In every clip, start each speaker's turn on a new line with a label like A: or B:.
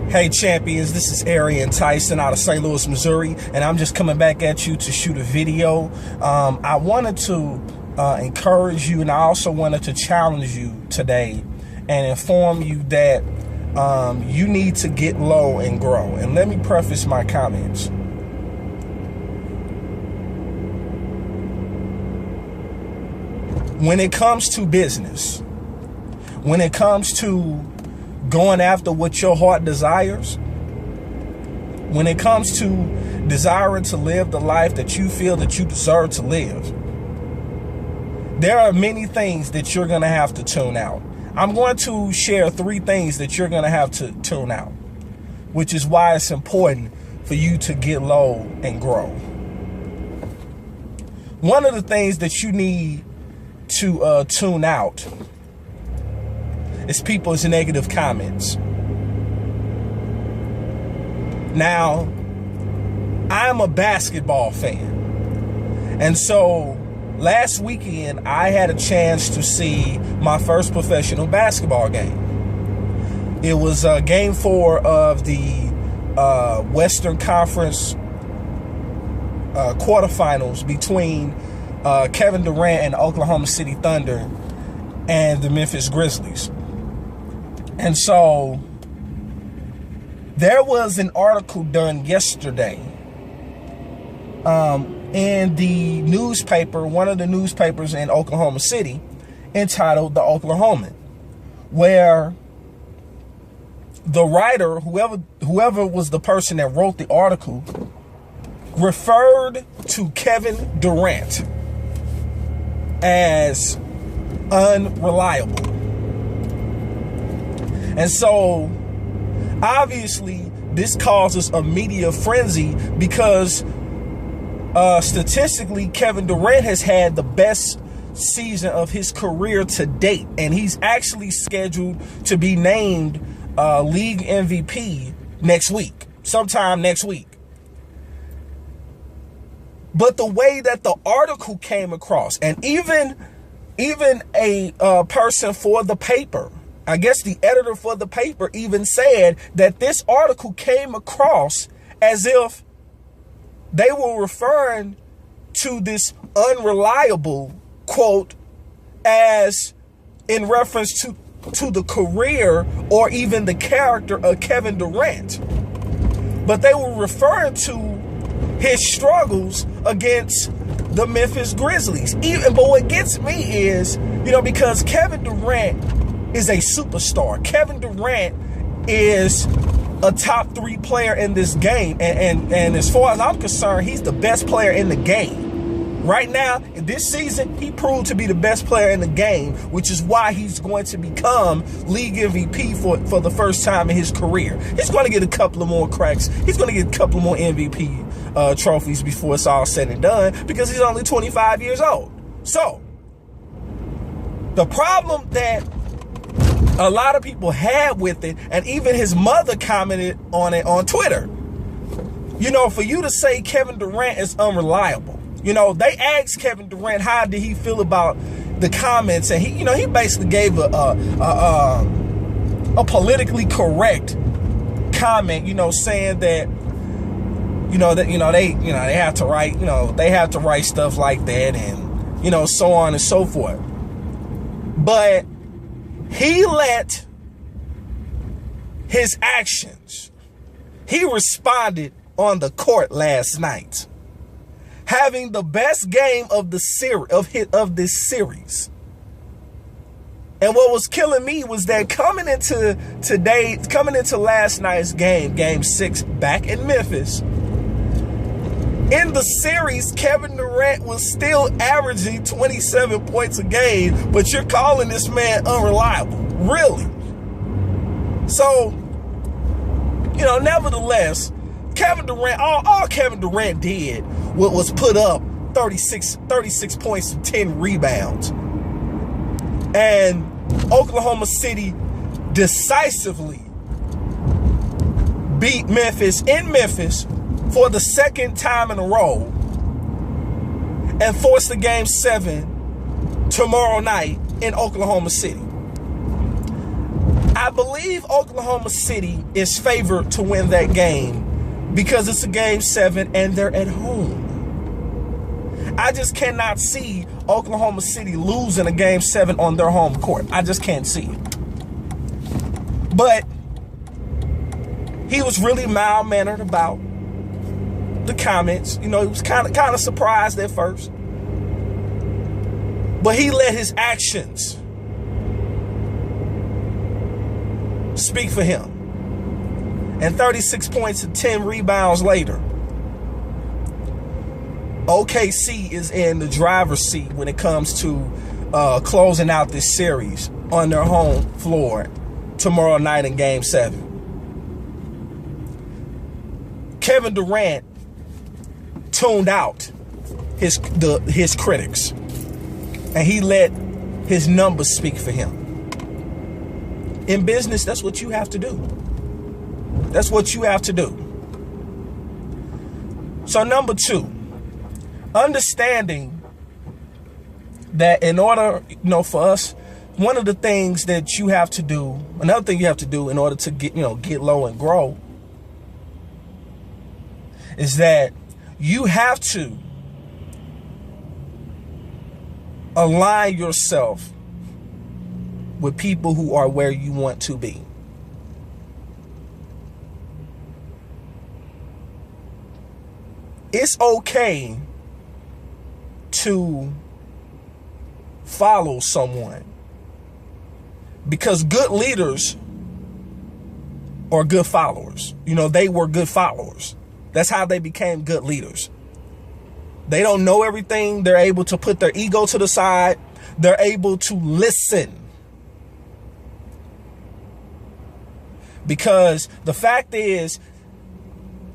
A: Hey champions, this is Arian Tyson out of St. Louis, Missouri, and I'm just coming back at you to shoot a video. I wanted to encourage you, and I also wanted to challenge you today and inform you that you need to get low and grow. And let me preface my comments. When it comes to business, when it comes to going after what your heart desires, when it comes to desiring to live the life that you feel that you deserve to live, there are many things that you're going to have to tune out. I'm going to share 3 things that you're going to have to tune out, which is why it's important for you to get low and grow. One of the things that you need to tune out is people's negative comments. Now, I'm a basketball fan, and so last weekend I had a chance to see my first professional basketball game. It was game 4 of the Western Conference quarterfinals between Kevin Durant and Oklahoma City Thunder and the Memphis Grizzlies. And so there was an article done yesterday in the newspaper, one of the newspapers in Oklahoma City, entitled The Oklahoman, where the writer, whoever was the person that wrote the article, referred to Kevin Durant as unreliable. And so obviously this causes a media frenzy because statistically Kevin Durant has had the best season of his career to date, and he's actually scheduled to be named league MVP sometime next week. But the way that the article came across, and even a person for the paper, I guess the editor for the paper, even said that this article came across as if they were referring to this unreliable quote as in reference to the career or even the character of Kevin Durant. But they were referring to his struggles against the Memphis Grizzlies. But what gets me is, because Kevin Durant is a superstar. Kevin Durant is a top 3 player in this game. And as far as I'm concerned, he's the best player in the game. Right now, in this season, he proved to be the best player in the game, which is why he's going to become league MVP for the first time in his career. He's going to get a couple of more cracks. He's going to get a couple more MVP trophies before it's all said and done, because he's only 25 years old. So, the problem that a lot of people had with it, and even his mother commented on it on Twitter, for you to say Kevin Durant is unreliable. They asked Kevin Durant how did he feel about the comments, and he basically gave a politically correct comment, saying that they have to write, they have to write stuff like that, and so on and so forth. But he let his actions, he responded on the court last night, having the best game of the series of this series. And what was killing me was that coming into last night's game 6 back in Memphis, in the series, Kevin Durant was still averaging 27 points a game, but you're calling this man unreliable. Really? So, nevertheless, Kevin Durant, all Kevin Durant did was put up 36 points and 10 rebounds. And Oklahoma City decisively beat Memphis in Memphis for the second time in a row and force the game 7 tomorrow night in Oklahoma City. I I believe Oklahoma City is favored to win that game because it's a game 7 and they're at home. I just cannot see Oklahoma City losing a game 7 on their home court. I just can't see it. But he was really mild-mannered about the comments. You know, he was kind of surprised at first. But he let his actions speak for him. And 36 points and 10 rebounds later, OKC is in the driver's seat when it comes to closing out this series on their home floor tomorrow night in Game 7. Kevin Durant tuned out his critics, and he let his numbers speak for him. In business, that's what you have to do. That's what you have to do. So number 2, understanding that in order, for us, one of the things that you have to do, another thing you have to do in order to get low and grow, is that you have to align yourself with people who are where you want to be. It's okay to follow someone, because good leaders are good followers. They were good followers. That's how they became good leaders. They don't know everything. They're able to put their ego to the side. They're able to listen. Because the fact is,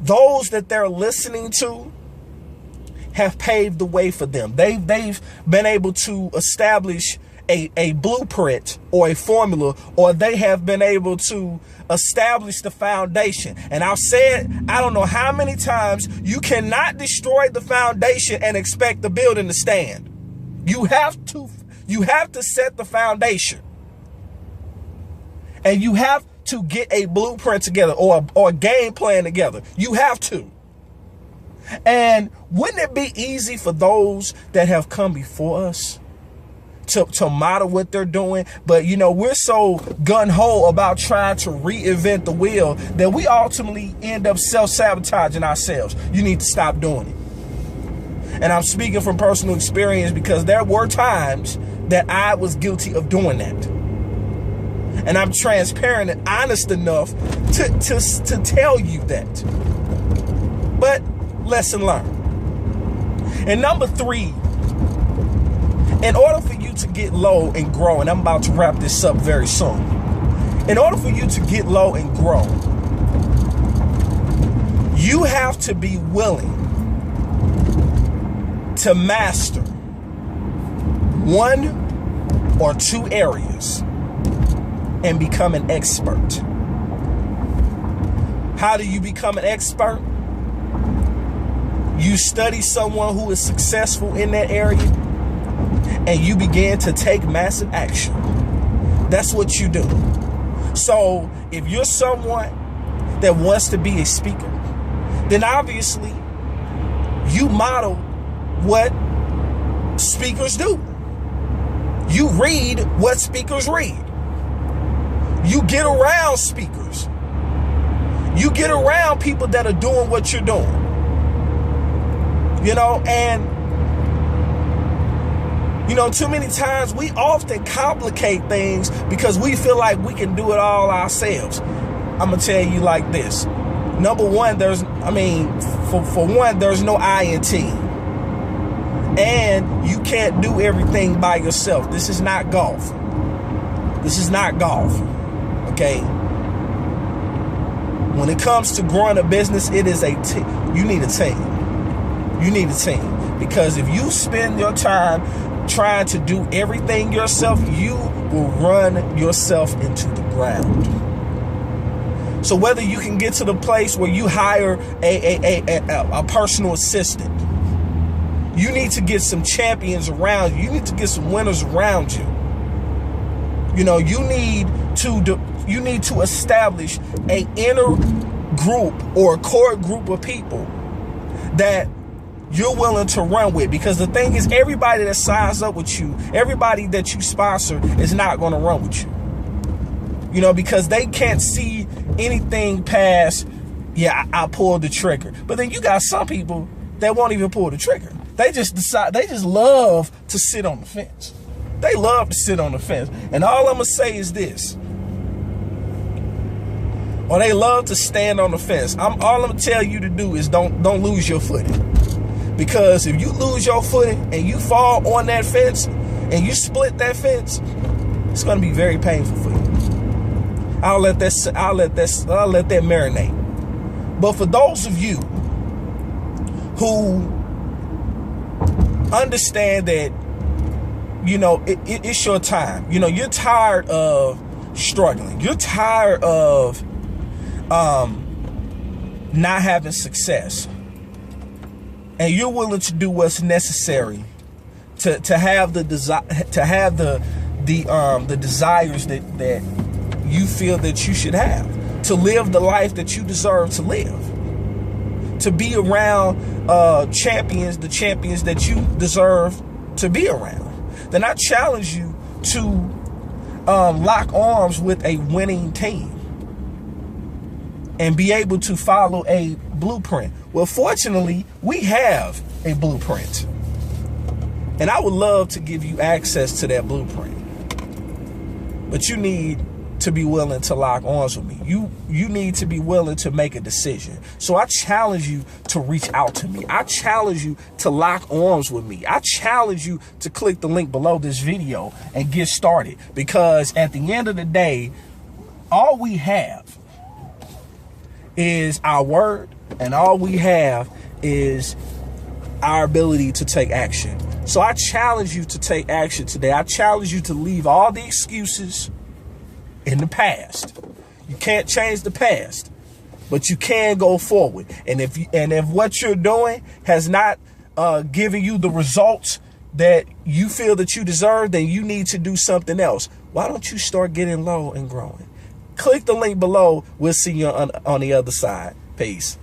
A: those that they're listening to have paved the way for them. They've been able to establish a blueprint or a formula, or they have been able to establish the foundation. And I've said, I don't know how many times, you cannot destroy the foundation and expect the building to stand. You have to set the foundation. And you have to get a blueprint together, or a game plan together. You have to. And wouldn't it be easy for those that have come before us to model what they're doing? But we're so gun-ho about trying to reinvent the wheel that we ultimately end up self-sabotaging ourselves. You need to stop doing it. And I'm speaking from personal experience, because there were times that I was guilty of doing that. And I'm transparent and honest enough to tell you that. But lesson learned. And number 3, in order for you to get low and grow, and I'm about to wrap this up very soon. In order for you to get low and grow, you have to be willing to master 1 or 2 areas and become an expert. How do you become an expert? You study someone who is successful in that area, and you begin to take massive action. That's what you do. So if you're someone that wants to be a speaker, then obviously you model what speakers do. You read what speakers read. You get around speakers. You get around people that are doing what you're doing. And too many times we often complicate things because we feel like we can do it all ourselves. I'm going to tell you like this. Number 1, for one, there's no I in team. And you can't do everything by yourself. This is not golf. This is not golf. Okay? When it comes to growing a business, it is a team. You need a team. You need a team. Because if you spend your time trying to do everything yourself, you will run yourself into the ground. So whether you can get to the place where you hire a personal assistant, you need to get some champions around you. You need to get some winners around you. You need to you need to establish a inner group or a core group of people that you're willing to run with. Because the thing is, everybody that signs up with you, everybody that you sponsor is not going to run with you. You know, because they can't see anything past, yeah, I pulled the trigger. But then you got some people that won't even pull the trigger. They just love to sit on the fence. They love to sit on the fence. And all I'm going to say is this. Or they love to stand on the fence. All I'm going to tell you to do is don't lose your footing. Because if you lose your footing and you fall on that fence and you split that fence, it's going to be very painful for you. I'll let that marinate. But for those of you who understand that, you know, it's your time. You know, you're tired of struggling. You're tired of not having success. And you're willing to do what's necessary to have the desires that you feel that you should have, to live the life that you deserve to live, to be around the champions that you deserve to be around. Then I challenge you to lock arms with a winning team and be able to follow a blueprint. Well, fortunately, we have a blueprint. And I would love to give you access to that blueprint. But you need to be willing to lock arms with me. You need to be willing to make a decision. So I challenge you to reach out to me. I challenge you to lock arms with me. I challenge you to click the link below this video and get started. Because at the end of the day, all we have is our word, and all we have is our ability to take action. So I challenge you to take action today. I challenge you to leave all the excuses in the past. You can't change the past, but you can go forward. And if what you're doing has not given you the results that you feel that you deserve, then you need to do something else. Why don't you start getting low and growing? Click the link below. We'll see you on the other side. Peace.